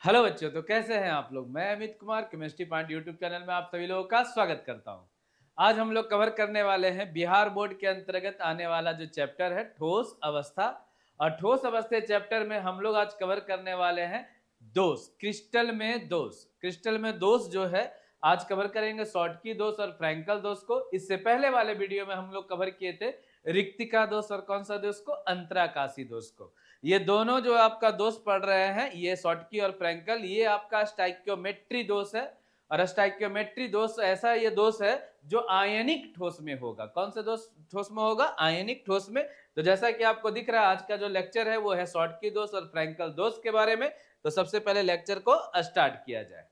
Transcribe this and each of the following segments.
Hello बच्चों, तो कैसे हैं आप लोग। मैं Amit Kumar chemistry point YouTube channel में आप सभी लोगों का स्वागत करता हूं। आज हम लोग कवर करने वाले हैं बिहार बोर्ड के अंतर्गत आने वाला जो चैप्टर है ठोस अवस्था। और ठोस अवस्था चैप्टर में हम लोग आज कवर करने वाले हैं दोष, क्रिस्टल में दोष। क्रिस्टल में दोष जो है आज कवर करेंगे शॉर्टकी दोष और फ्रैंकल दोष को। इससे पहले वाले वीडियो में हम लोग कवर किए थे रिक्तिका दोष और कौन सा दोष को, अंतराकाशी दोष को। ये दोनों जो आपका दोष पढ़ रहे हैं, ये शॉर्टकी और फ्रैंकल, ये आपका स्टाइक्योमेट्री दोष है। और स्टाइक्योमेट्री दोष ऐसा ये दोष है जो आयनिक ठोस में होगा। कौन से दोष ठोस में होगा? आयनिक ठोस में। तो जैसा कि आपको दिख रहा है आज का जो लेक्चर है वो है शॉर्टकी दोष और फ्रैंकल दोष के बारे में। तो सबसे पहले लेक्चर को स्टार्ट किया जाए।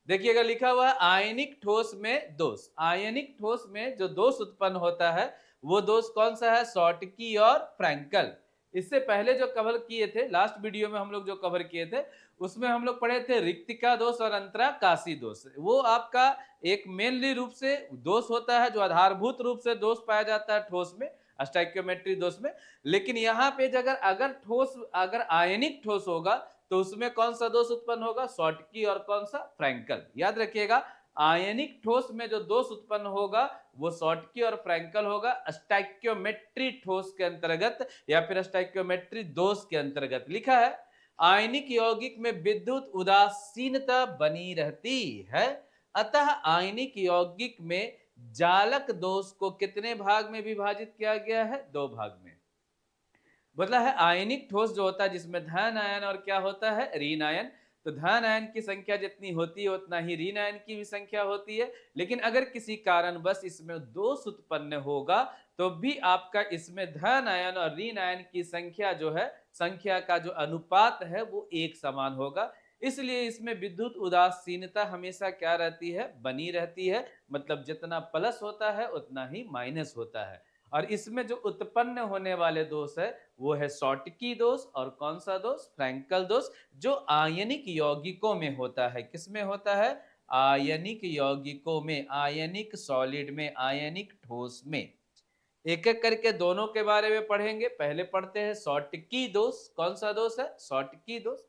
देखिएगा लिखा हुआ है आयनिक ठोस में दोष। आयनिक ठोस में जो दोष उत्पन्न होता है वो दोष कौन सा है? शॉर्टकी और फ्रैंकल। इससे पहले जो कवर किए थे, लास्ट वीडियो में हम लोग जो कवर किए थे उसमें हम लोग पढ़े थे रिक्तिका दोष और अंतराकाशी दोष। वो आपका एक मेनली रूप से दोष होता है जो आधारभूत रूप से दोष पाया जाता है ठोस में, स्टाइक्योमेट्री दोष में। लेकिन यहाँ पे अगर ठोस अगर आयनिक ठोस होगा तो उसमें कौन सा दोष उत्पन्न होगा? शॉर्टकी और कौन सा? फ्रैंकल। याद रखिएगा, आयनिक ठोस में जो दोष उत्पन्न होगा वो शॉर्टकी और फ्रैंकल होगा स्टाइक्योमेट्री ठोस के अंतर्गत या फिर स्टाइक्योमेट्री दोष के अंतर्गत। लिखा है आयनिक यौगिक में विद्युत उदासीनता बनी रहती है, अतः आयनिक यौगिक में जालक दोष को कितने भाग में विभाजित किया गया है? दो भाग में। बोला है आयनिक ठोस जो होता है जिसमें धन आयन और क्या होता है? ऋण आयन। तो धन आयन की संख्या जितनी होती है उतना ही ऋण आयन की भी संख्या होती है। लेकिन अगर किसी कारणवश इसमें दोष उत्पन्न होगा तो भी आपका इसमें धन आयन और ऋण आयन की संख्या जो है, संख्या का जो अनुपात है वो एक समान होगा। इसलिए इसमें विद्युत उदासीनता हमेशा क्या रहती है? बनी रहती है। मतलब जितना प्लस होता है उतना ही माइनस होता है। और इसमें जो उत्पन्न होने वाले दोष है वो है शॉर्टकी दोष और कौन सा दोष? फ्रैंकल दोष, जो आयनिक यौगिकों में होता है। किसमें होता है? आयनिक यौगिकों में, आयनिक सॉलिड में, आयनिक ठोस में। एक एक करके दोनों के बारे में पढ़ेंगे। पहले पढ़ते हैं शॉर्टकी दोष। कौन सा दोष है? शॉर्टकी दोष।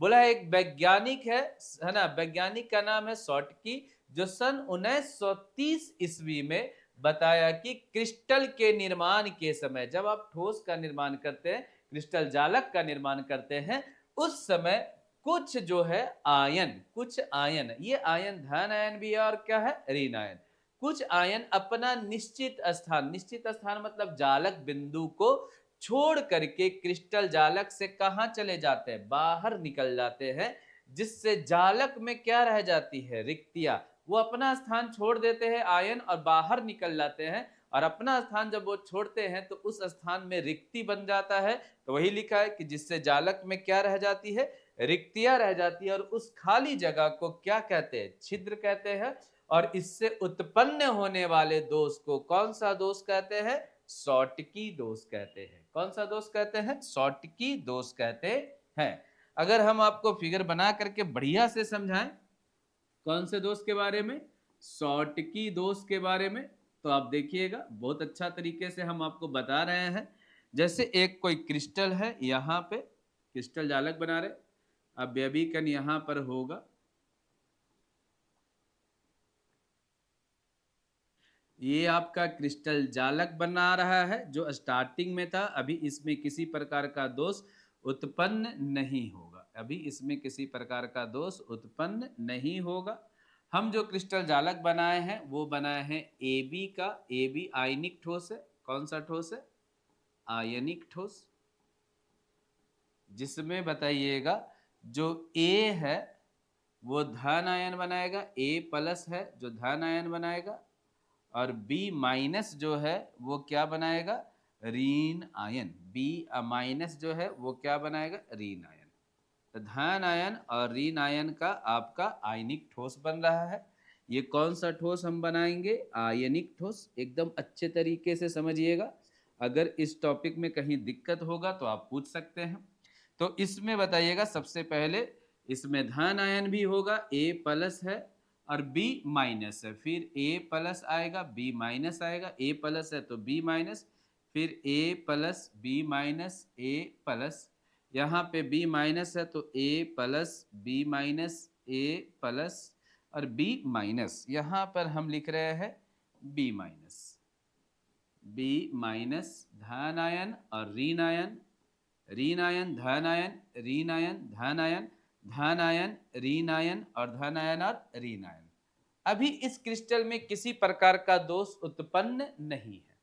बोला है एक वैज्ञानिक है ना, वैज्ञानिक का नाम है शॉर्टकी, जो सन 1930 ईस्वी में बताया कि क्रिस्टल के निर्माण के समय, जब आप ठोस का निर्माण करते हैं, क्रिस्टल जालक का निर्माण करते हैं, उस समय कुछ जो है आयन, कुछ आयन, ये आयन धन आयन भी है और क्या है? ऋण आयन। कुछ आयन अपना निश्चित स्थान, निश्चित स्थान मतलब जालक बिंदु को छोड़ करके क्रिस्टल जालक से कहां चले जाते हैं? बाहर निकल जाते हैं। जिससे जालक में क्या रह जाती है? रिक्तियां। वो अपना स्थान छोड़ देते हैं आयन और बाहर निकल जाते हैं। और अपना स्थान जब वो छोड़ते हैं तो उस स्थान में रिक्ति बन जाता है। तो वही लिखा है कि जिससे जालक में क्या रह जाती है? रिक्तियां रह जाती है। और उस खाली जगह को क्या कहते हैं? छिद्र कहते हैं। और इससे उत्पन्न होने वाले दोष को कौन सा दोष कहते हैं? शॉर्टकी दोष कहते हैं। कौन सा दोष कहते हैं? शॉर्टकी दोष कहते हैं। अगर हम आपको फिगर बना करके बढ़िया से समझाएं कौन से दोष के बारे में? शॉर्टकी दोष के बारे में। तो आप देखिएगा बहुत अच्छा तरीके से हम आपको बता रहे हैं। जैसे एक कोई क्रिस्टल है, यहाँ पे क्रिस्टल जालक बना रहे, अब बेबी कण यहाँ पर होगा। ये आपका क्रिस्टल जालक बना रहा है जो स्टार्टिंग में था। अभी इसमें किसी प्रकार का दोष उत्पन्न नहीं होगा। अभी इसमें किसी प्रकार का दोष उत्पन्न नहीं होगा। हम जो क्रिस्टल जालक बनाए हैं वो बनाए हैं AB का। AB आयनिक ठोस है। कौन सा ठोस है? आयनिक ठोस। जिसमें बताइएगा जो A है वो धन आयन बनाएगा, A प्लस है जो धन आयन बनाएगा, और B माइनस जो है वो क्या बनाएगा? ऋण आयन। B माइनस जो है वो क्या बनाएगा? ऋण आयन। तो धन आयन और ऋण आयन का आपका आयनिक ठोस बन रहा है। ये कौन सा ठोस हम बनाएंगे? आयनिक ठोस। एकदम अच्छे तरीके से समझिएगा। अगर इस टॉपिक में कहीं दिक्कत होगा तो आप पूछ सकते हैं। तो इसमें बताइएगा सबसे पहले इसमें धन आयन भी होगा, A प्लस है और B माइनस है। फिर A प्लस आएगा, B माइनस आएगा। A प्लस है तो B माइनस, फिर A plus B minus A plus, यहाँ पे B माइनस है तो A plus B minus A plus और B माइनस, यहाँ पर हम लिख रहे हैं B माइनस, B माइनस धन आयन और ऋण आयन, ऋण आयन धन आयन, ऋण आयन धन आयन, धन आयन ऋण आयन और धन आयन और ऋण आयन। अभी इस क्रिस्टल में किसी प्रकार का दोष उत्पन्न नहीं है,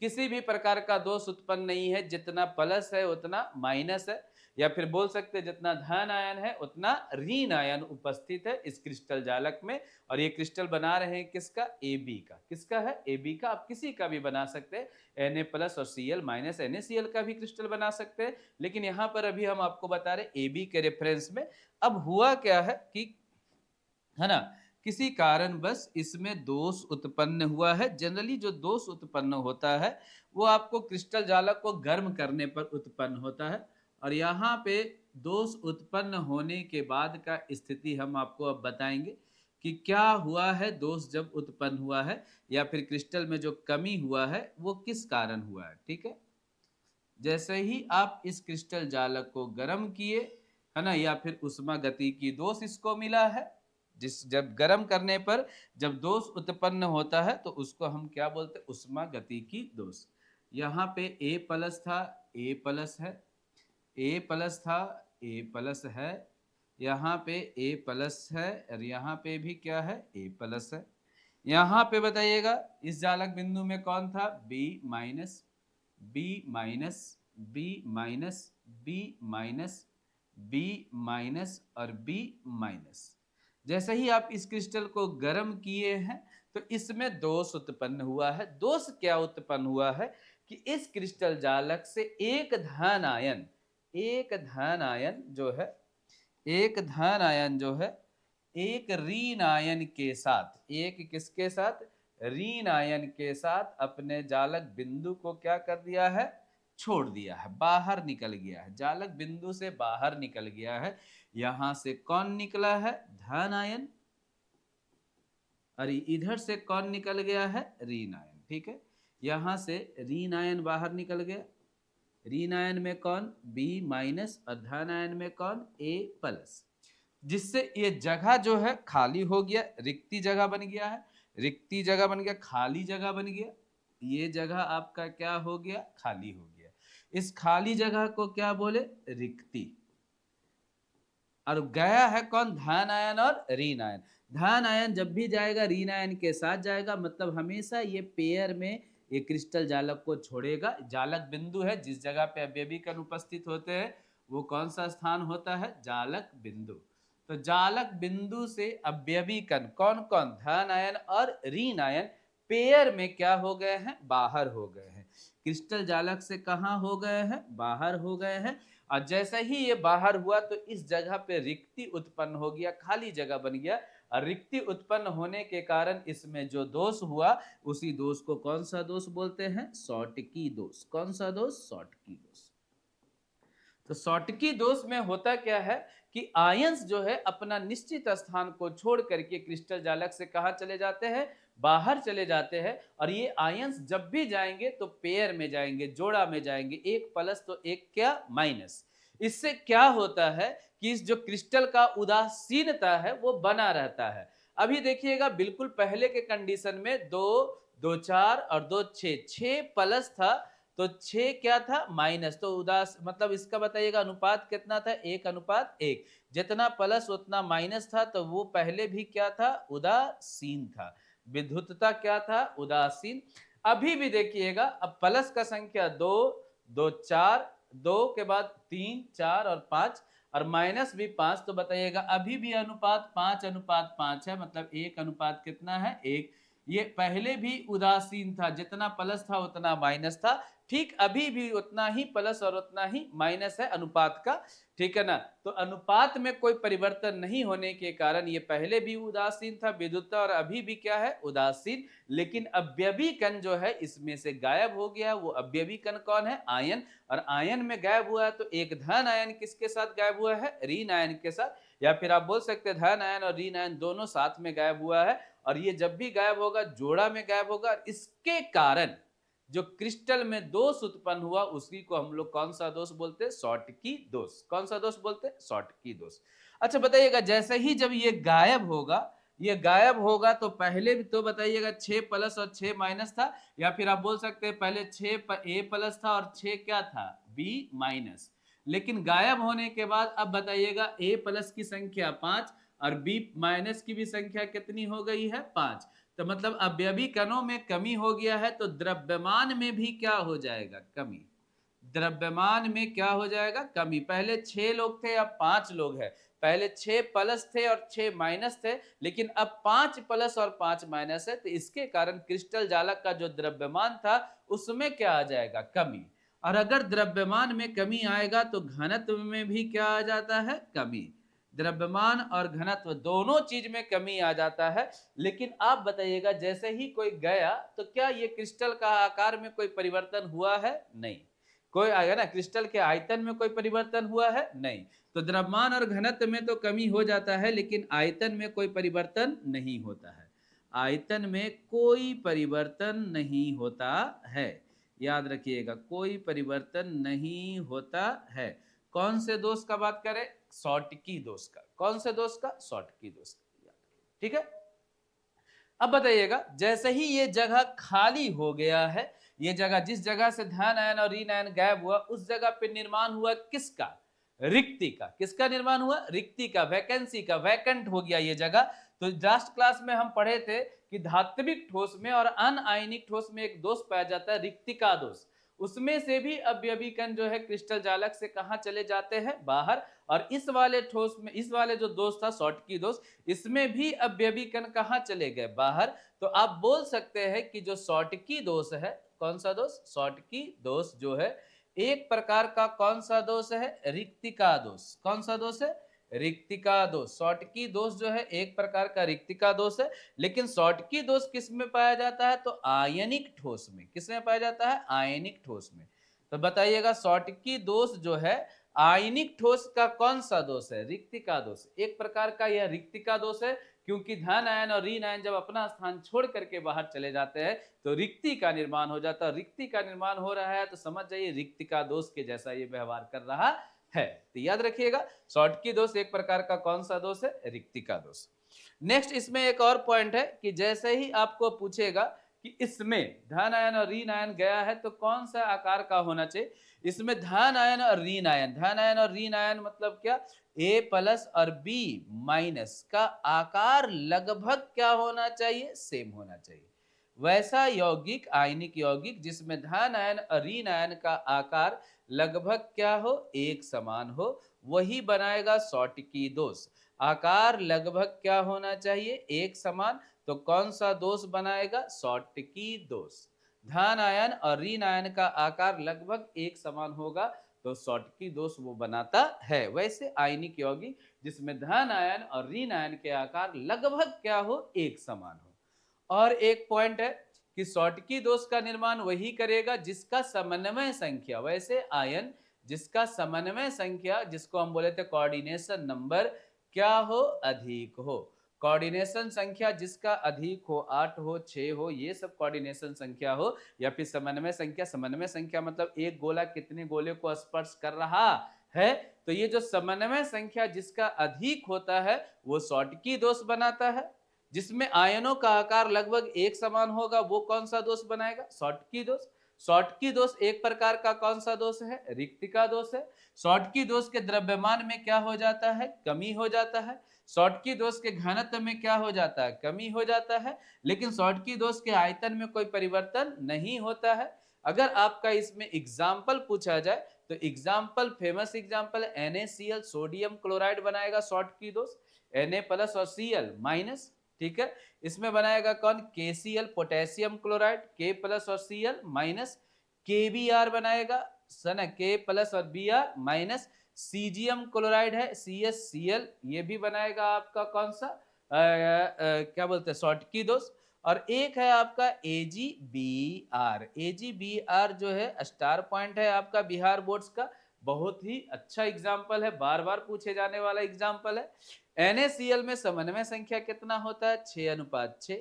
किसी भी प्रकार का दोष उत्पन्न नहीं है। जितना प्लस है उतना माइनस है, या फिर बोल सकते हैं जितना धन आयन है उतना ऋण आयन उपस्थित है इस क्रिस्टल जालक में। और ये क्रिस्टल बना रहे हैं किसका? AB का। किसका है? AB का। आप किसी का भी बना सकते हैं, Na प्लस और Cl माइनस NaCl का भी क्रिस्टल बना सकते हैं, लेकिन यहाँ पर अभी हम आपको बता रहे AB के रेफरेंस में। अब हुआ क्या है कि, है ना, किसी कारण बस इसमें दोष उत्पन्न हुआ है। जनरली जो दोष उत्पन्न होता है वो आपको क्रिस्टल जालक को गर्म करने पर उत्पन्न होता है। और यहाँ पे दोष उत्पन्न होने के बाद का स्थिति हम आपको अब बताएंगे कि क्या हुआ है, दोष जब उत्पन्न हुआ है या फिर क्रिस्टल में जो कमी हुआ है वो किस कारण हुआ है। ठीक है, जैसे ही आप इस क्रिस्टल जालक को गर्म किए, है ना, या फिर उष्मा गति की दोष इसको मिला है, जब गर्म करने पर जब दोष उत्पन्न होता है तो उसको हम क्या बोलते हैं? उष्मा गति की दोष। यहाँ पे A प्लस था, A प्लस है, A प्लस था, A प्लस है, यहाँ पे A प्लस है और यहाँ पे भी क्या है? A प्लस है। यहाँ पे बताइएगा इस जालक बिंदु में कौन था? B minus, B minus, B minus, B minus, B minus और B माइनस। जैसे ही आप इस क्रिस्टल को गर्म किए हैं तो इसमें दोष उत्पन्न हुआ है। दोष क्या उत्पन्न हुआ है कि इस क्रिस्टल जालक से एक धन आयन, एक धन आयन जो है, एक धन आयन जो है एक ऋण आयन के साथ, एक किसके साथ? ऋण आयन के साथ अपने जालक बिंदु को क्या कर दिया है? छोड़ दिया है, बाहर निकल गया है, जालक बिंदु से बाहर निकल गया है। यहां से कौन निकला है? धन आयन। और इधर से कौन निकल गया है? ऋण आयन। ठीक है, यहां से ऋण आयन बाहर निकल गया। ऋण आयन में कौन? B माइनस और धन आयन में कौन? A plus. जिससे ये जगह जो है खाली हो गया, रिक्ति जगह बन गया है, रिक्ति जगह बन गया, खाली जगह बन गया। ये जगह आपका क्या हो गया? खाली हो गया। इस खाली जगह को क्या बोले? रिक्ति। और गया है कौन? धन आयन और ऋण आयन। धन आयन जब भी जाएगा ऋण आयन के साथ जाएगा, मतलब हमेशा ये पेयर में ये क्रिस्टल जालक को छोड़ेगा। जालक बिंदु है जिस जगह पे अवयवी कण उपस्थित होते हैं वो कौन सा स्थान होता है? जालक बिंदु। तो जालक बिंदु से अवयवी कण कौन कौन? धन आयन और ऋण आयन पेयर में क्या हो गए हैं? बाहर हो गए हैं। क्रिस्टल जालक से कहाँ हो गए हैं? बाहर हो गए हैं। और जैसे ही ये बाहर हुआ तो इस जगह पे रिक्ति उत्पन्न हो गया, खाली जगह बन गया। और रिक्ति उत्पन्न होने के कारण इसमें जो दोष हुआ उसी दोष को कौन सा दोष बोलते हैं? शॉटकी दोष। कौन सा दोष? शॉटकी दोष। तो शॉटकी दोष में होता क्या है कि आयंस जो है अपना निश्चित स्थान को छोड़ करके क्रिस्टल जालक से कहा चले जाते हैं? बाहर चले जाते हैं। और ये आयंस जब भी जाएंगे तो पेयर में जाएंगे, जोड़ा में जाएंगे, एक प्लस तो एक क्या? माइनस। इससे क्या होता है कि इस जो क्रिस्टल का उदासीनता है वो बना रहता है। अभी देखिएगा बिल्कुल पहले के कंडीशन में 2 2 4 और 2 6 6 प्लस था तो 6 क्या था? माइनस। तो उदास मतलब इसका बताइएगा अनुपात कितना था? 1:1। जितना प्लस उतना माइनस था तो वो पहले भी क्या था? उदासीन था। विद्युतता क्या था? उदासीन। अभी भी देखिएगा अब प्लस का संख्या 2 2 4, 2 के बाद 3 4 और 5 और माइनस भी 5। तो बताइएगा अभी भी अनुपात 5:5 है, मतलब 1 कितना है? 1। ये पहले भी उदासीन था, जितना प्लस था उतना माइनस था। ठीक अभी भी उतना ही प्लस और उतना ही माइनस है अनुपात का। ठीक है ना? तो अनुपात में कोई परिवर्तन नहीं होने के कारण ये पहले भी उदासीन था विद्युतता, और अभी भी क्या है? उदासीन। लेकिन अवयवी कण जो है इसमें से गायब हो गया। वो अवयवी कण कौन है? आयन। और आयन में गायब हुआ है तो एक धन आयन किसके साथ गायब हुआ है? ऋण आयन के साथ। या फिर आप बोल सकते हैं धन आयन और ऋण आयन दोनों साथ में गायब हुआ है। और ये जब भी गायब होगा जोड़ा में गायब होगा। इसके कारण जो क्रिस्टल में दोष उत्पन्न हुआ उसी को हम लोग कौन सा दोष बोलते हैं? शॉटकी दोष। कौन सा दोष बोलते हैं? शॉटकी दोष। अच्छा बताइएगा, जैसे ही जब ये गायब होगा, ये गायब होगा तो पहले भी तो बताइएगा 6 प्लस और 6 माइनस था, या फिर आप बोल सकते हैं पहले 6 ए प्लस था और 6 क्या था? B minus. लेकिन गायब होने के बाद अब बताइएगा ए प्लस की संख्या 5 और बी माइनस की भी संख्या कितनी हो गई है? 5। तो मतलब अवयवी कणों में कमी हो गया है, तो द्रव्यमान में भी क्या हो जाएगा? कमी। द्रव्यमान में क्या हो जाएगा? कमी। पहले 6 लोग थे, अब 5 लोग हैं। पहले 6 प्लस थे और 6 माइनस थे, लेकिन अब 5 प्लस और 5 माइनस है, तो इसके कारण क्रिस्टल जालक का जो द्रव्यमान था उसमें क्या आ जाएगा? कमी। और अगर द्रव्यमान में कमी आएगा तो घनत्व में भी क्या आ जाता है? कमी। द्रव्यमान और घनत्व दोनों चीज में कमी आ जाता है। लेकिन आप बताइएगा, जैसे ही कोई गया तो क्या ये क्रिस्टल का आकार में कोई परिवर्तन हुआ है? नहीं। कोई आएगा ना, क्रिस्टल के आयतन में कोई परिवर्तन हुआ है? नहीं। तो द्रव्यमान और घनत्व में तो कमी हो जाता है, लेकिन आयतन में कोई परिवर्तन नहीं होता है। आयतन में कोई परिवर्तन नहीं होता है, याद रखिएगा, कोई परिवर्तन नहीं होता है। कौन से दोष का बात करें? शॉटकी दोष का। कौन से दोष का? शॉटकी दोष का। ठीक है। अब बताइएगा, जैसे ही ये जगह खाली हो गया है, ये जगह, जिस जगह से धन आयन और ऋण आयन गायब हुआ, उस जगह पे निर्माण हुआ किसका? रिक्ति का। किसका निर्माण हुआ? रिक्ति का, वैकेंसी का, वैकेंट हो गया ये जगह। तो लास्ट क्लास में हम पढ़े थे कि धात्विक ठोस में और अनआयनिक ठोस में एक दोष पाया जाता है, रिक्तिका दोष। उसमें से भी अवयवी कण जो है क्रिस्टल जालक से कहां चले जाते हैं? बाहर। और इस वाले ठोस में, इस वाले जो दोष था शॉटकी दोष, इसमें भी अवयवी कण कहां चले गए? बाहर। तो आप बोल सकते हैं कि जो शॉटकी दोष है, कौन सा दोष? शॉटकी दोष जो है एक प्रकार का कौन सा दोष है? रिक्तिका दोष। कौन सा दोष है? रिक्तिका दोष। शॉटकी दोष जो है एक प्रकार का रिक्तिका दोष है। लेकिन शॉटकी दोष किस में पाया जाता है? तो आयनिक ठोस में। किस में पाया जाता है? आयनिक ठोस में। तो बताइएगा, शॉटकी दोष जो है आयनिक ठोस का कौन सा दोष है? रिक्तिका दोष। एक प्रकार का यह रिक्तिका दोष है, क्योंकि धन आयन और ऋण आयन जब अपना स्थान छोड़ करके बाहर चले जाते हैं तो रिक्ति का निर्माण हो जाता है। रिक्ति का निर्माण हो रहा है तो समझ जाइए रिक्तिका दोष के जैसा ये व्यवहार कर रहा है। तो याद रखिएगा, शॉटकी दोष एक प्रकार का कौन सा दोष है? रिक्तिका दोष। नेक्स्ट इसमें एक और पॉइंट है कि जैसे ही आपको पूछेगा कि इसमें धन आयन और ऋण आयन गया है तो कौन सा आकार का होना चाहिए? इसमें धन आयन और ऋण आयन, धन आयन और ऋण आयन मतलब क्या? ए प्लस और बी माइनस का आकार लगभग क्या होना चाहिए? सेम होना चाहिए। वैसा यौगिक, आयनिक यौगिक जिसमें धन आयन और ऋण आयन का आकार लगभग क्या हो? एक समान हो, वही बनाएगा शॉटकी दोष। आकार लगभग क्या होना चाहिए? एक समान। तो कौन सा दोष बनाएगा? शॉटकी दोष। धन आयन और ऋण आयन का आकार लगभग एक समान होगा तो शॉटकी दोष वो बनाता है। वैसे आयनिक यौगिक जिसमें धन आयन और ऋण आयन के आकार लगभग क्या हो? एक समान हो। और एक पॉइंट है कि शॉटकी दोष का निर्माण वही करेगा जिसका समन्वय संख्या, वैसे आयन जिसका समन्वय संख्या, जिसको हम बोले थे कोऑर्डिनेशन नंबर, क्या हो? अधिक हो। कोऑर्डिनेशन संख्या जिसका अधिक हो, 8 हो, 6 हो, ये सब कोऑर्डिनेशन संख्या हो। या फिर समन्वय संख्या, समन्वय संख्या मतलब एक गोला कितने गोले को स्पर्श कर रहा है। तो ये जो समन्वय संख्या जिसका अधिक होता है वो शॉटकी दोष बनाता है। जिसमें आयनों का आकार लगभग एक समान होगा वो कौन सा दोष बनाएगा? शॉटकी दोष। शॉटकी दोष एक प्रकार का कौन सा दोष है? रिक्तिका दोष है। शॉटकी दोष के द्रव्यमान में क्या हो जाता है? कमी हो जाता है। शॉटकी दोष के घनत्व में क्या हो जाता है? कमी हो जाता है। लेकिन शॉटकी दोष के आयतन में कोई परिवर्तन नहीं होता है। अगर आपका इसमें एग्जाम्पल पूछा जाए तो example, famous example NaCl, sodium chloride बनाएगा शॉटकी दोष। Na प्लस और Cl माइनस, ठीक है। इसमें बनाएगा कौन? KCl, potassium chloride, K plus और Cl माइनस। KBr बनाएगा सन, K प्लस और Br माइनस। सीजियम क्लोराइड है CsCl, ये भी बनाएगा आपका कौन सा? क्या बोलते हैं? शॉटकी दोष। और एक है आपका AgBr। AgBr जो है स्टार पॉइंट है आपका बिहार बोर्ड्स का, बहुत ही अच्छा एग्जाम्पल है, बार बार पूछे जाने वाला एग्जाम्पल है। NaCl में समन्वय संख्या कितना होता है? 6:6।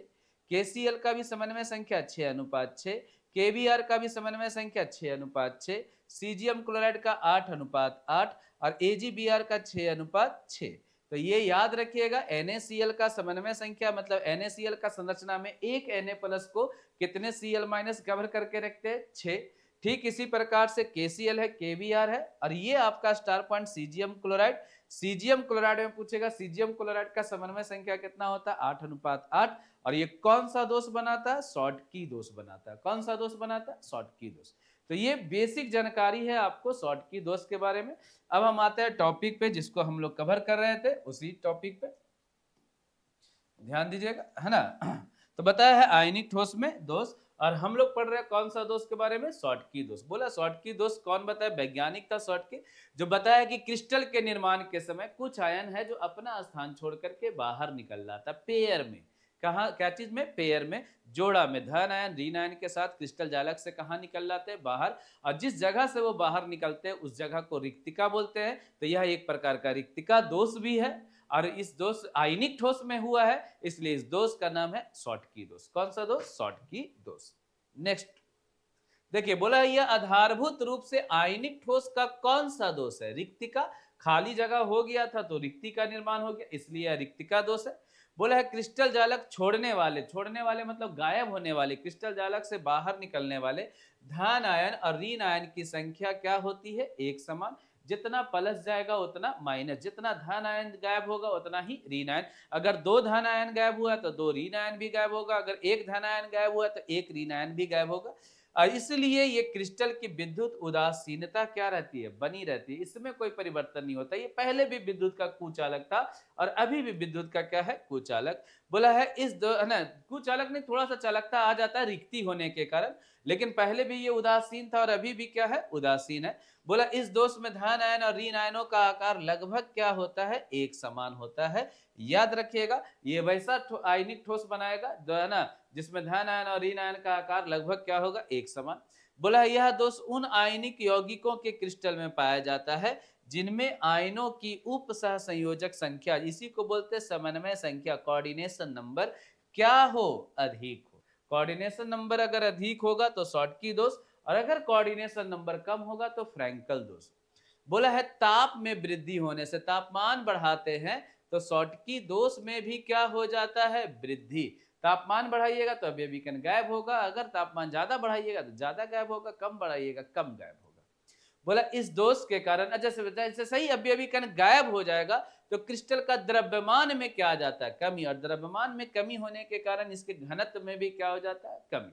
KCl का भी समन्वय संख्या 6:6। केबीआर का भी समन्वय संख्या 6:6, सीजियम क्लोराइड का 8:8 और एजीबीआर का 6:6। तो ये याद रखिएगा, NaCl का समन्वय संख्या मतलब NaCl का संरचना में एक Na+ को कितने Cl- कवर करके रखते हैं, 6। ठीक इसी प्रकार से KCl है, KBr है, और ये आपका star point caesium chloride. Caesium chloride में पूछेगा, सीजियम क्लोराइड का समन्वय संख्या कितना होता है, 8:8। और ये कौन सा दोष बनाता है, शॉर्टकी दोष बनाता है। कौन सा दोष बनाता है, शॉर्टकी दोष। तो ये बेसिक जानकारी है आपको शॉर्टकी दोष के बारे में। अब हम आते हैं टॉपिक पे जिसको हम लोग कवर कर रहे थे, उसी टॉपिक पे ध्यान दीजिएगा, है ना। तो बताया है आयनिक ठोस में दोष, और हम लोग पढ़ रहे हैं कौन सा दोष के बारे में, शॉर्टकी दोष। बोला शॉर्टकी दोष कौन बताया, वैज्ञानिक था शॉर्टकी, जो बताया कि क्रिस्टल के निर्माण के समय कुछ आयन है जो अपना स्थान छोड़ करके बाहर निकल रहा था पेयर में। कहा, क्या चीज में, पेयर में, जोड़ा में, धन आयन ऋण आयन के साथ क्रिस्टल जालक से कहा निकल जाते हैं, बाहर। और जिस जगह से वो बाहर निकलते हैं उस जगह को रिक्तिका बोलते हैं। तो यह एक प्रकार का रिक्तिका दोष भी है, और इस दोष आयनिक ठोस में हुआ है, इसलिए इस दोष का नाम है शॉर्टकी दोष। कौन सा दोष, शॉर्टकी दोष। नेक्स्ट देखिए, बोला यह आधारभूत रूप से आयनिक ठोस का कौन सा दोष है, रिक्तिका। खाली जगह हो गया था तो रिक्ति का निर्माण हो गया, इसलिए यह रिक्तिका दोष है। बोला है क्रिस्टल जालक छोड़ने वाले मतलब गायब होने वाले, क्रिस्टल जालक से बाहर निकलने वाले धन आयन और ऋण आयन की संख्या क्या होती है, एक समान। जितना प्लस जाएगा उतना माइनस, जितना धन आयन गायब होगा उतना ही ऋण आयन। अगर 2 धन आयन गायब हुआ तो 2 ऋण आयन भी गायब होगा, अगर 1 धन आयन गायब हुआ तो 1 ऋण आयन भी गायब होगा। इसलिए ये क्रिस्टल की विद्युत उदासीनता क्या रहती है, बनी रहती है, इसमें कोई परिवर्तन नहीं होता। ये पहले भी विद्युत का कुचालक था और अभी भी विद्युत का क्या है, कुचालक। बोला है इस दो है ना, कुचालक नहीं, थोड़ा सा चालकता आ जाता है रिक्ति होने के कारण, लेकिन पहले भी ये उदासीन था और अभी भी क्या है, उदासीन है। बोला इस दोष में धन आयन और ऋण आयनों का आकार लगभग क्या होता है, एक समान होता है। याद रखिएगा, ये वैसा आयनिक ठोस बनाएगा जो है ना, जिसमें धन आयन और ऋण आयन का आकार लगभग क्या होगा, एक समान। बोला यह दोष उन आयनिक यौगिकों के क्रिस्टल में पाया जाता है जिनमें आयनों की उप सह संयोजक संख्या, इसी को बोलते हैं समन्वय संख्या, कोऑर्डिनेशन नंबर, क्या हो, अधिक हो। कोऑर्डिनेशन नंबर अगर अधिक होगा तो शॉर्टकी दोष, और अगर कोऑर्डिनेशन नंबर कम होगा तो फ्रैंकल दोष। बोला है ताप में वृद्धि होने से, तापमान बढ़ाते हैं तो शॉर्टकी दोष में भी क्या हो जाता है, वृद्धि। तापमान बढ़ाइएगा तो अवयवी कण गायब होगा, अगर तापमान ज्यादा बढ़ाइएगा तो ज्यादा गायब होगा, कम बढ़ाइएगा कम गायब होगा। बोला इस दोष के कारण जैसे सही अवयवी कण गायब हो जाएगा तो क्रिस्टल का द्रव्यमान में क्या आ जाता है, कमी, और द्रव्यमान में कमी होने के कारण इसके घनत्व में भी क्या हो जाता है, कमी।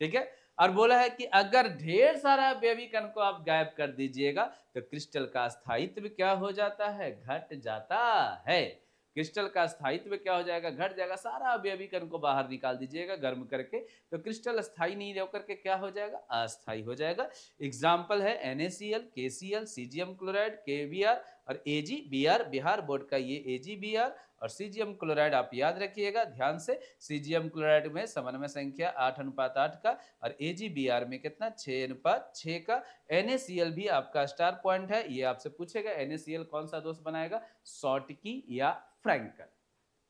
ठीक है। और बोला है कि अगर ढेर सारा अवयवी कण को आप गायब कर दीजिएगा तो क्रिस्टल का स्थायित्व क्या हो जाता है, घट जाता है। क्रिस्टल का स्थायित्व क्या हो जाएगा, घट जाएगा। सारा अवयवी कण को बाहर निकाल दीजिएगा गर्म करके तो क्रिस्टल स्थायी नहीं होकर के क्या हो जाएगा, अस्थायी हो जाएगा। एग्जाम्पल है NaCl, KCl, caesium chloride, KBr और AgBr। बिहार बोर्ड का ये AgBr और सीजियम क्लोराइड आप याद रखिएगा ध्यान से। सीजियम क्लोराइड में समन्वय संख्या 8:8 का, और AgBr में कितना, 6:6 का। NaCl भी आपका स्टार पॉइंट है, ये आपसे पूछेगा NaCl कौन सा दोष बनाएगा, शॉर्टकी या फ्रैंकल।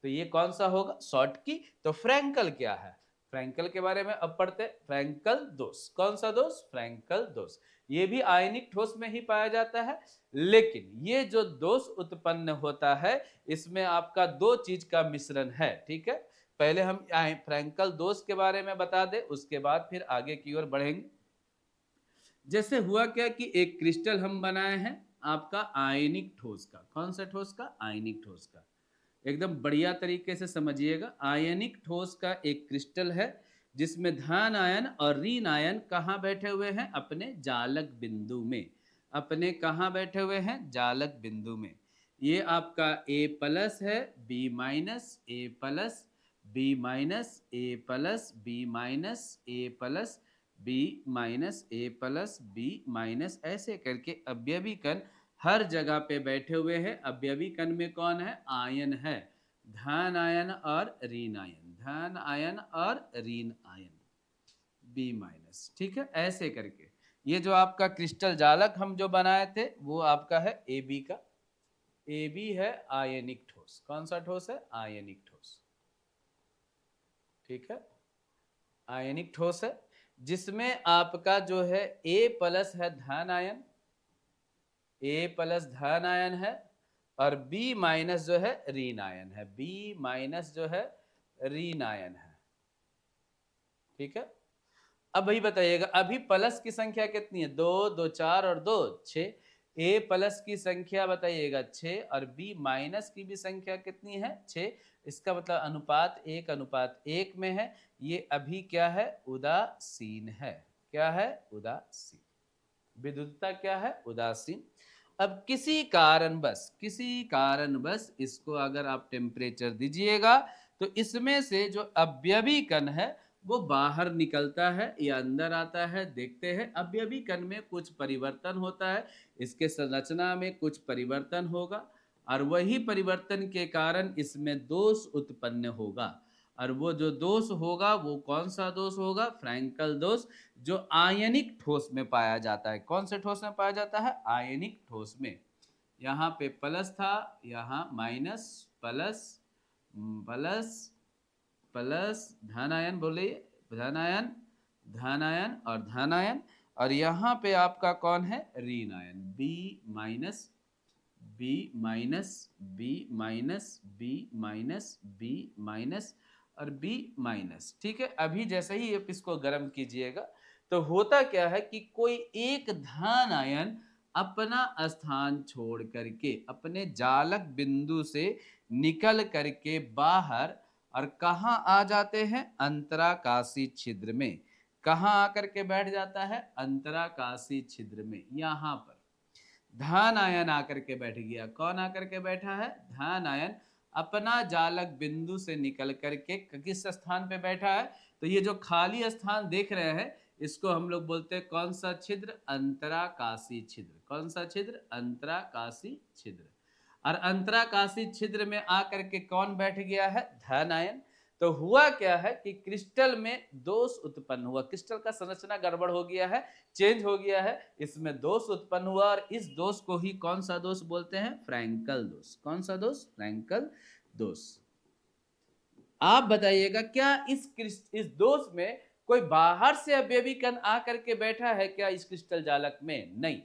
तो ये कौन सा होगा, शॉर्टकी। तो फ्रैंकल क्या है, फ्रैंकल के बारे में अब पढ़ते। फ्रैंकल दोष, कौन सा दोष, फ्रैंकल दोष। ये भी आयनिक ठोस में ही पाया जाता है, लेकिन ये जो दोष उत्पन्न होता है इसमें आपका दो चीज का मिश्रण है। ठीक है, पहले हम फ्रैंकल दोष के बारे में बता दें, उसके बाद फिर आगे की ओर बढ़ेंगे। जैसे हुआ क्या कि एक क्रिस्टल हम बनाए हैं आपका आयनिक ठोस का, कौन सा ठोस का, आयनिक ठोस का। एकदम बढ़िया तरीके से समझिएगा, आयनिक ठोस का एक क्रिस्टल है जिसमें धन आयन और ऋण आयन कहाँ बैठे हुए हैं, अपने जालक बिंदु में। अपने कहाँ बैठे हुए हैं, जालक बिंदु में। ये आपका A+ है, B-, A+, B-, A+, B-, A+, B-, A+, B-, ऐसे करके अवयवी कण हर जगह पे बैठे हुए हैं। अवयवी कण में कौन है, आयन है, धन आयन और ऋण आयन, धन आयन और ऋण आयन, B-। ठीक है, ऐसे करके ये जो आपका क्रिस्टल जालक हम जो बनाए थे वो आपका है AB का। AB है आयनिक ठोस, कौन सा ठोस है, आयनिक ठोस। ठीक है, आयनिक ठोस है। जिसमें आपका जो है A प्लस है धन आयन, A प्लस धन आयन है, और B माइनस जो है ऋण आयन है, B माइनस जो है ऋण आयन है। ठीक है, अब वही बताइएगा, अभी प्लस की संख्या कितनी है? 2, 2 4 और 2 6। ए प्लस की संख्या बताइएगा 6, और बी माइनस की भी संख्या कितनी है? 6। इसका मतलब अनुपात 1:1 में है। ये अभी क्या है? उदासीन है। क्या है? उदासीन। विद्युतता क्या है? उदासीन। अब किसी कारणवश इसको अगर आप टेम्परेचर दीजिएगा तो इसमें से जो अवयवी कण है वो बाहर निकलता है या अंदर आता है। देखते हैं, अवयवी कण में कुछ परिवर्तन होता है, इसके संरचना में कुछ परिवर्तन होगा, और वही परिवर्तन के कारण इसमें दोष उत्पन्न होगा। और वो जो दोष होगा वो कौन सा दोष होगा? फ्रैंकल दोष, जो आयनिक ठोस में पाया जाता है। कौन से ठोस में पाया जाता है? आयनिक ठोस में। यहाँ पे प्लस था, यहाँ माइनस, प्लस प्लस प्लस धन आयन, बोलिए धन आयन, धन आयन और धन आयन, और यहाँ पे आपका कौन है? ऋण ion, B minus, B minus, B minus, B minus, B minus और बी माइनस। ठीक है, अभी जैसे ही आप इसको गर्म कीजिएगा तो होता क्या है कि कोई एक धन आयन अपना स्थान छोड़ करके अपने जालक बिंदु से निकल करके बाहर, और कहाँ आ जाते हैं? अंतराकाशी छिद्र में। कहाँ आकर के बैठ जाता है? अंतराकाशी छिद्र में। यहाँ पर धन आयन आकर के बैठ गया। कौन आकर के बैठा है? धन आयन अपना जालक बिंदु से निकल करके किस स्थान पे बैठा है? तो ये जो खाली स्थान देख रहे हैं इसको हम लोग बोलते हैं कौन सा छिद्र? अंतराकाशी छिद्र। कौन सा छिद्र? अंतराकाशी छिद्र। और अंतराकाशी छिद्र में आकर के कौन बैठ गया है? धन आयन। तो हुआ क्या है कि क्रिस्टल में दोष उत्पन्न हुआ, क्रिस्टल का संरचना गड़बड़ हो गया है, चेंज हो गया है, इसमें दोष उत्पन्न हुआ, और इस दोष को ही कौन सा दोष बोलते हैं? फ्रैंकल दोष। कौन सा दोष? फ्रैंकल दोष। आप बताइएगा, क्या इस दोष में कोई बाहर से अवयवी कण आकर के बैठा है क्या इस क्रिस्टल जालक में? नहीं,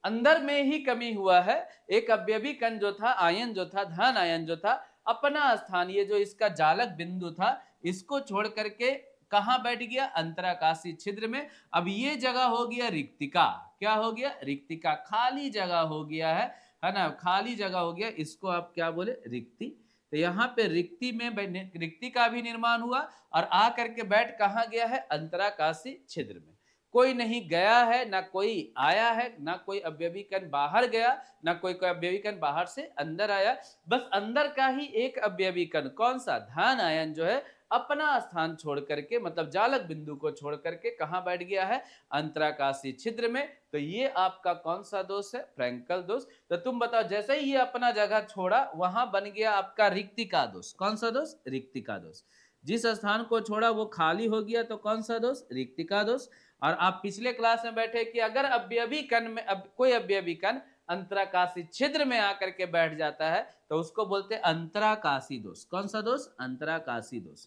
अंदर में ही कमी हुआ है। एक अवयवी कण जो था, आयन जो था, धन आयन जो था, अपना स्थान, ये जो इसका जालक बिंदु था, इसको छोड़ करके कहां बैठ गया? अंतराकाशी छिद्र में। अब ये जगह हो गया रिक्तिका। क्या हो गया? रिक्तिका, खाली जगह हो गया है ना? खाली जगह हो गया, इसको आप क्या बोले? रिक्ति। तो यहाँ पे रिक्ति में रिक्ति का भी निर्माण हुआ, और आ करके बैठ कहाँ गया है? अंतराकाशी छिद्र में। कोई नहीं गया है, ना कोई आया है, ना कोई अवयवी कण बाहर गया, ना कोई अवयवी कण बाहर से अंदर आया। बस अंदर का ही एक अवयवी कण, कौन सा? धन आयन जो है अपना स्थान छोड़ करके, मतलब जालक बिंदु को छोड़ करके कहां बैठ गया है? अंतराकाशी छिद्र में। तो ये आपका कौन सा दोष है? फ्रैंकल दोष। तो तुम बताओ, जैसे ही ये अपना जगह छोड़ा वहां बन गया आपका रिक्तिका दोष। कौन सा दोष? रिक्तिका दोष। जिस स्थान को छोड़ा वो खाली हो गया, तो कौन सा दोष? रिक्तिका दोष। और आप पिछले क्लास में बैठे कि अगर अवयवी कण में कोई अवयवी कण अंतराकाशी छिद्र में आकर के बैठ जाता है तो उसको बोलते हैं अंतराकाशी दोष। कौन सा दोष? अंतराकाशी दोष।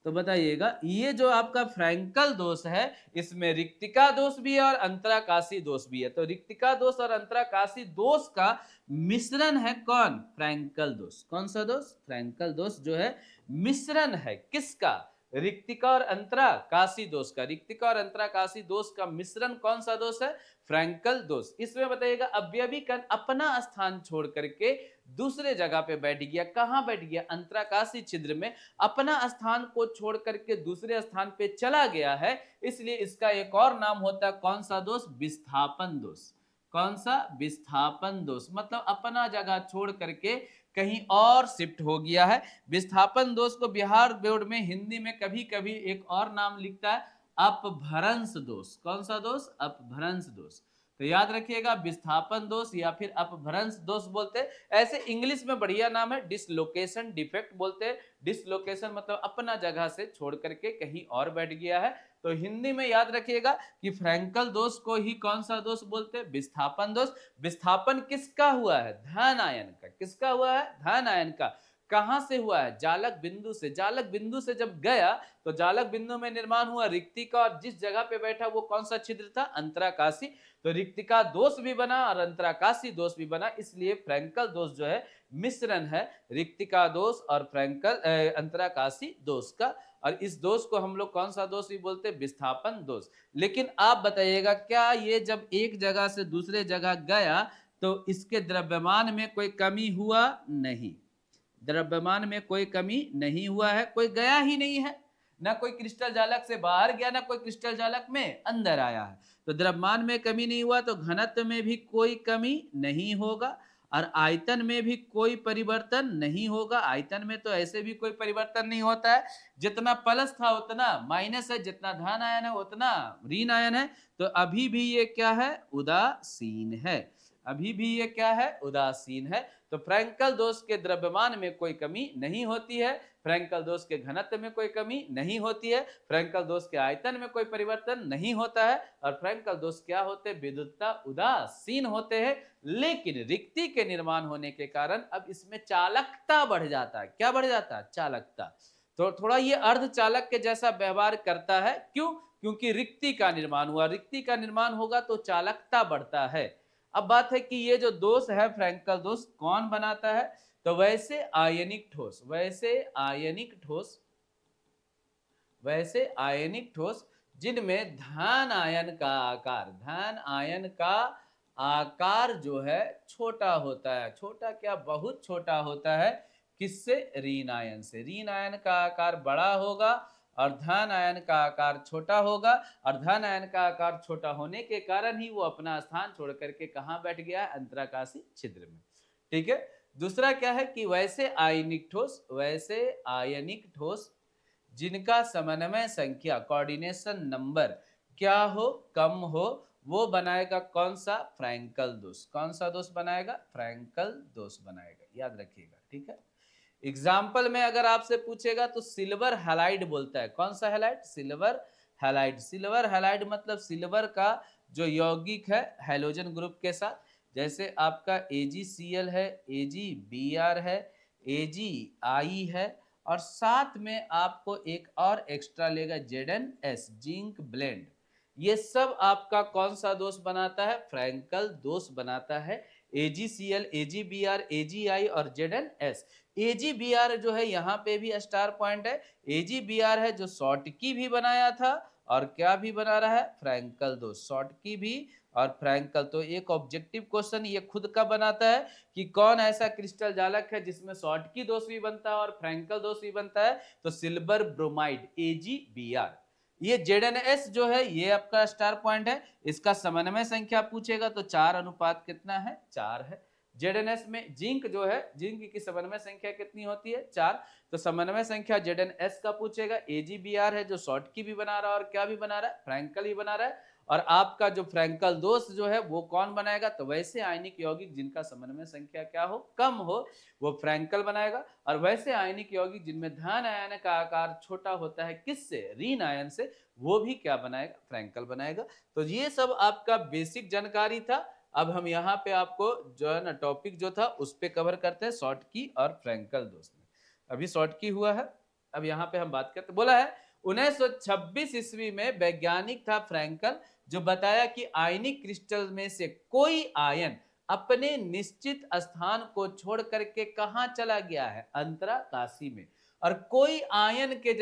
तो बताइएगा, ये जो आपका फ्रैंकल दोष है इसमें रिक्तिका दोष भी है और अंतराकाशी दोष भी है। तो रिक्तिका दोष और अंतराकाशी दोष का मिश्रण है कौन? फ्रैंकल दोष। कौन सा दोष? फ्रैंकल दोष जो है मिश्रण है किसका? रिक्तिका और अंतराकाशी दोष का। रिक्तिका और अंतराकाशी दोष का मिश्रण कौन सा दोष है? फ्रैंकल दोष। इसमें बताइएगा, अवयवी कण अपना स्थान छोड़ करके दूसरे जगह पे बैठ गया। कहां बैठ गया? अंतराकाशी छिद्र में अपना स्थान को छोड़ करके दूसरे स्थान पे चला गया है, इसलिए इसका एक और नाम होता है कौन सा दोष? विस्थापन दोष। कौन सा? विस्थापन दोष। मतलब अपना जगह छोड़ करके कहीं और शिफ्ट हो गया है। विस्थापन दोष को बिहार बोर्ड में हिंदी में कभी कभी एक और नाम लिखता है, अपभ्रंश दोष। कौन सा दोष? अपभ्रंश दोष। तो याद रखिएगा, विस्थापन दोष या फिर अपभ्रंश दोष बोलते हैं। ऐसे इंग्लिश में बढ़िया नाम है डिसलोकेशन डिफेक्ट बोलते हैं। डिसलोकेशन मतलब अपना जगह से छोड़ करके कहीं और बैठ गया है। तो हिंदी में याद रखिएगा कि फ्रैंकल दोष को ही कौन सा दोष बोलते हैं? विस्थापन दोष। विस्थापन किसका हुआ है? धन आयन का। किसका हुआ है? धन आयन का। कहां से हुआ है? जालक बिंदु से। जालक बिंदु से जब गया तो जालक बिंदु में निर्माण हुआ रिक्तिका, और जिस जगह पे बैठा वो कौन सा छिद्र था? अंतराकाशी। तो रिक्तिका दोष भी बना और अंतराकाशी दोष भी बना, इसलिए फ्रैंकल दोष जो है मिश्रण है रिक्तिका दोष और अंतराकाशी दोष का। और इस दोष को हम लोग कौन सा दोष भी बोलते हैं? विस्थापन दोष। लेकिन आप बताइएगा, क्या ये जब एक जगह से दूसरे जगह गया तो इसके द्रव्यमान में कोई कमी हुआ? नहीं, द्रव्यमान में कोई कमी नहीं हुआ है, कोई गया ही नहीं है, ना कोई क्रिस्टल जालक से बाहर गया, ना कोई क्रिस्टल जालक में अंदर आया है। तो द्रव्यमान में कमी नहीं हुआ तो घनत्व में भी कोई कमी नहीं होगा, और आयतन में भी कोई परिवर्तन नहीं होगा। आयतन में तो ऐसे भी कोई परिवर्तन नहीं होता है, जितना प्लस था उतना माइनस है, जितना धन आयन है उतना ऋण आयन है। तो अभी भी ये क्या है? उदासीन है। अभी भी ये क्या है? उदासीन है। तो फ्रैंकल दोष के द्रव्यमान में कोई कमी नहीं होती है, फ्रैंकल दोष के घनत्व में कोई कमी नहीं होती है, फ्रैंकल दोष के आयतन में कोई परिवर्तन नहीं होता है, और फ्रैंकल दोष क्या होते हैं? विद्युतता उदासीन होते हैं। लेकिन रिक्ति के निर्माण होने के कारण अब इसमें चालकता बढ़ जाता है। क्या बढ़ जाता है? चालकता। तो थोड़ा ये अर्धचालक के जैसा व्यवहार करता है। क्यों? क्योंकि रिक्ति का निर्माण हुआ, रिक्ति का निर्माण होगा तो चालकता बढ़ता है। अब बात है कि ये जो दोष है फ्रैंकल दोष कौन बनाता है? तो वैसे आयनिक ठोस, वैसे आयनिक ठोस जिनमें धन आयन का आकार जो है छोटा होता है। छोटा क्या? बहुत छोटा होता है। किससे? ऋण आयन से। ऋण आयन का आकार बड़ा होगा और धन आयन का आकार छोटा होगा, और धन आयन का आकार छोटा होने के कारण ही वो अपना स्थान छोड़ करके कहां बैठ गया है? अंतराकाशी छिद्र में। ठीक है। दूसरा क्या है कि वैसे आयनिक ठोस जिनका समन्वय संख्या, कोऑर्डिनेशन नंबर क्या हो? कम हो, वो बनाएगा कौन सा? फ्रैंकल दोष। कौन सा दोष बनाएगा? फ्रैंकल दोष बनाएगा, याद रखिएगा। ठीक है। एग्जाम्पल में अगर आपसे पूछेगा तो सिल्वर हैलाइड बोलता है। कौन सा halide? Silver halide. Silver halide मतलब सिल्वर का जो यौगिक है हैलोजन ग्रुप के साथ, जैसे आपका AgCl है, AgBr है, AgI है, और साथ में आपको एक और एक्स्ट्रा लेगा ZnS, जिंक ब्लेंड। ये सब आपका कौन सा दोष बनाता है? फ्रैंकल दोष बनाता है। AgCl, AgBr, AgI और ZnS। AgBr जो है यहाँ पे भी स्टार पॉइंट है। AgBr है जो शॉर्टकी भी बनाया था, और क्या भी बना रहा है? फ्रैंकल दोष। शॉर्टकी भी और फ्रैंकल। तो एक ऑब्जेक्टिव क्वेश्चन ये खुद का बनाता है कि कौन ऐसा क्रिस्टल जालक है जिसमें शॉर्टकी दोष भी बनता है और फ्रैंकल दोष भी बनता है? तो सिल्वर ब्रोमाइड, AgBr। ये ZnS जो है ये आपका स्टार पॉइंट है। इसका समन्वय संख्या पूछेगा तो 4 अनुपात कितना है? 4 है। ZnS में जिंक जो है, जिंक की समन्वय संख्या कितनी होती है? 4। तो समन्वय संख्या ZnS का पूछेगा। AgBr है जो शॉर्टकी भी बना रहा है और क्या भी बना रहा है? फ्रैंकल ही बना रहा है। और आपका जो फ्रैंकल दोष जो है वो कौन बनाएगा? तो वैसे आयनिक यौगिक जिनका समन्वय संख्या क्या हो? कम हो, वो फ्रैंकल बनाएगा। और वैसे आयनिक यौगिक जिनमें धन आयन का आकार छोटा होता है, किससे? ऋण आयन से, वो भी क्या बनाएगा? फ्रैंकल बनाएगा। तो ये सब आपका बेसिक जानकारी था। अब हम यहाँ पे आपको जो है ना टॉपिक जो था उस पे कवर करते हैं, शॉर्टकी और फ्रैंकल दोष में। अभी शॉर्टकी हुआ है, अब यहाँ पे हम बात करते। बोला है 1926 ईस्वी में वैज्ञानिक था फ्रैंकल, जो बताया कि आयनिक क्रिस्टल में से कोई आयन अपने निश्चित स्थान को छोड़ करके कहां चला गया है? अंतराकाशी में। और कोई आयन के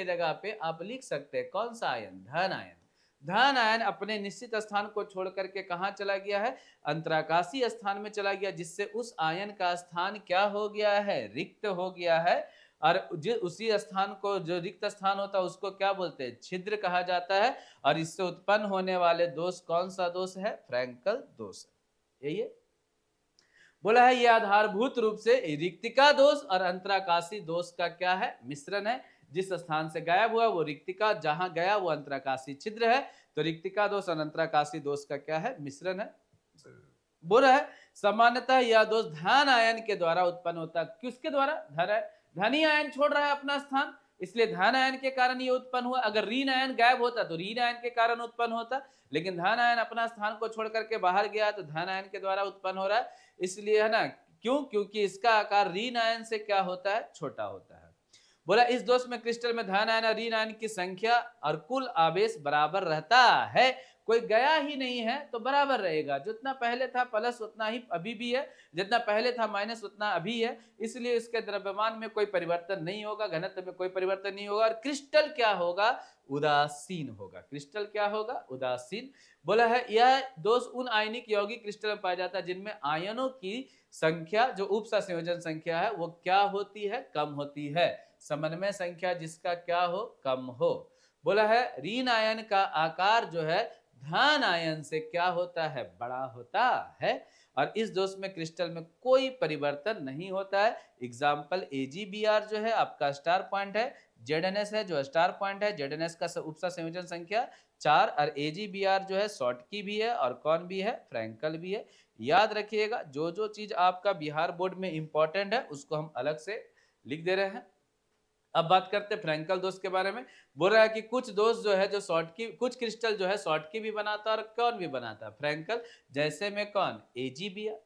जगह पे आप लिख सकते हैं कौन सा आयन? धन आयन। धन आयन अपने निश्चित स्थान को छोड़ करके कहां चला गया है? अंतराकाशी स्थान में चला गया, जिससे उस आयन का स्थान क्या हो गया है? रिक्त हो गया है। और जो उसी स्थान को, जो रिक्त स्थान होता है उसको क्या बोलते हैं? छिद्र कहा जाता है। और इससे उत्पन्न होने वाले दोष कौन सा दोष है? फ्रैंकल दोष है। यही है। बोला है ये आधारभूत रूप से रिक्तिका दोष और अंतराकाशी दोष का क्या है? मिश्रण है। जिस स्थान से गायब हुआ वो रिक्तिका, जहां गया वो अंतराकाशी छिद्र है। तो रिक्तिका दोष और अंतराकाशी दोष का क्या है? मिश्रण है। बोला है सामान्यतः यह दोष धन आयन के द्वारा उत्पन्न होता है। किसके द्वारा? धनी आयन छोड़ रहा है अपना स्थान, इसलिए धन आयन के कारण ये उत्पन्न हुआ। अगर ऋण आयन गायब होता तो ऋण आयन के कारण उत्पन्न होता, लेकिन धन आयन अपना स्थान को छोड़ करके बाहर गया तो धन आयन के द्वारा उत्पन्न हो रहा है। इसलिए है ना, क्यों? क्योंकि इसका आकार ऋण आयन से क्या होता है? छोटा होता है। बोला इस दोष में क्रिस्टल में धन आयन और ऋण आयन की संख्या और कुल आवेश बराबर रहता है। कोई गया ही नहीं है तो बराबर रहेगा, जितना पहले था प्लस उतना ही अभी भी है, जितना पहले था माइनस उतना अभी है, इसलिए इसके द्रव्यमान में कोई परिवर्तन नहीं होगा, घनत्व में कोई परिवर्तन नहीं होगा और क्रिस्टल क्या होगा? उदासीन होगा। क्रिस्टल क्या होगा? उदासीन। बोला है यह दोष उन आयनिक यौगिक क्रिस्टल में पाया जाता है जिनमें आयनों की संख्या जो उपसंयोजन संख्या है वो क्या होती है? कम होती है। समन्वय संख्या जिसका क्या हो? कम हो। बोला है ऋण आयन का आकार जो है धन आयन से क्या होता है? बड़ा होता है और इस दोष में क्रिस्टल में कोई परिवर्तन नहीं होता है। एग्जाम्पल AgBr जो है आपका स्टार पॉइंट है, ZnS है जो स्टार पॉइंट है, ZnS का उपसा संयोजन संख्या 4 और AgBr जो है शॉर्टकी भी है और कौन भी है? फ्रैंकल भी है। याद रखिएगा जो जो चीज आपका बिहार बोर्ड में इंपॉर्टेंट है उसको हम अलग से लिख दे रहे हैं। अब बात करते हैं फ्रैंकल दोष के बारे में। बोल रहा है कि कुछ दोष जो है जो शॉर्ट की, कुछ क्रिस्टल जो है शॉर्ट की भी बनाता है और कौन भी बनाता है? फ्रैंकल। जैसे में कौन? AgBr।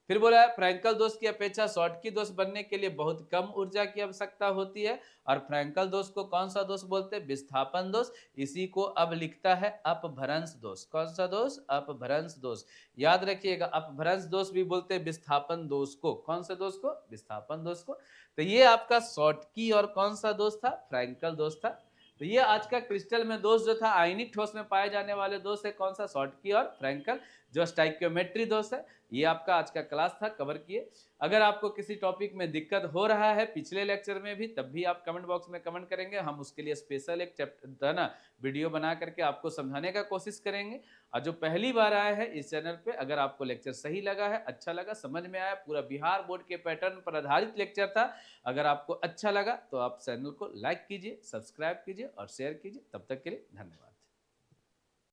फिर बोला है फ्रैंकल दोष की अपेक्षा शॉर्टकी दोष बनने के लिए बहुत कम ऊर्जा की आवश्यकता होती है और फ्रैंकल दोष को कौन सा दोष बोलते हैं? विस्थापन दोष। इसी को अब लिखता है अपभ्रंश दोष। कौन सा दोष? अपभ्रंश दोष। याद रखिएगा अपभ्रंश दोष भी बोलते हैं विस्थापन दोष को। कौन से दोष को? विस्थापन दोष को। तो ये आपका शॉर्टकी और कौन सा दोष था? फ्रैंकल दोष था। तो ये आज का क्रिस्टल में दोष जो था आयनिक ठोस में पाए जाने वाले दोष है कौन सा? शॉर्टकी और फ्रैंकल। जो स्टाइकियोमेट्री दोष है ये आपका आज का क्लास था, कवर किए। अगर आपको किसी टॉपिक में दिक्कत हो रहा है पिछले लेक्चर में भी, तब भी आप कमेंट बॉक्स में कमेंट करेंगे, हम उसके लिए स्पेशल एक चैप्टर ना वीडियो बना करके आपको समझाने का कोशिश करेंगे। और जो पहली बार आए हैं इस चैनल पे, अगर आपको लेक्चर सही लगा है, अच्छा लगा, समझ में आया, पूरा बिहार बोर्ड के पैटर्न पर आधारित लेक्चर था, अगर आपको अच्छा लगा तो आप चैनल को लाइक कीजिए, सब्सक्राइब कीजिए और शेयर कीजिए। तब तक के लिए धन्यवाद।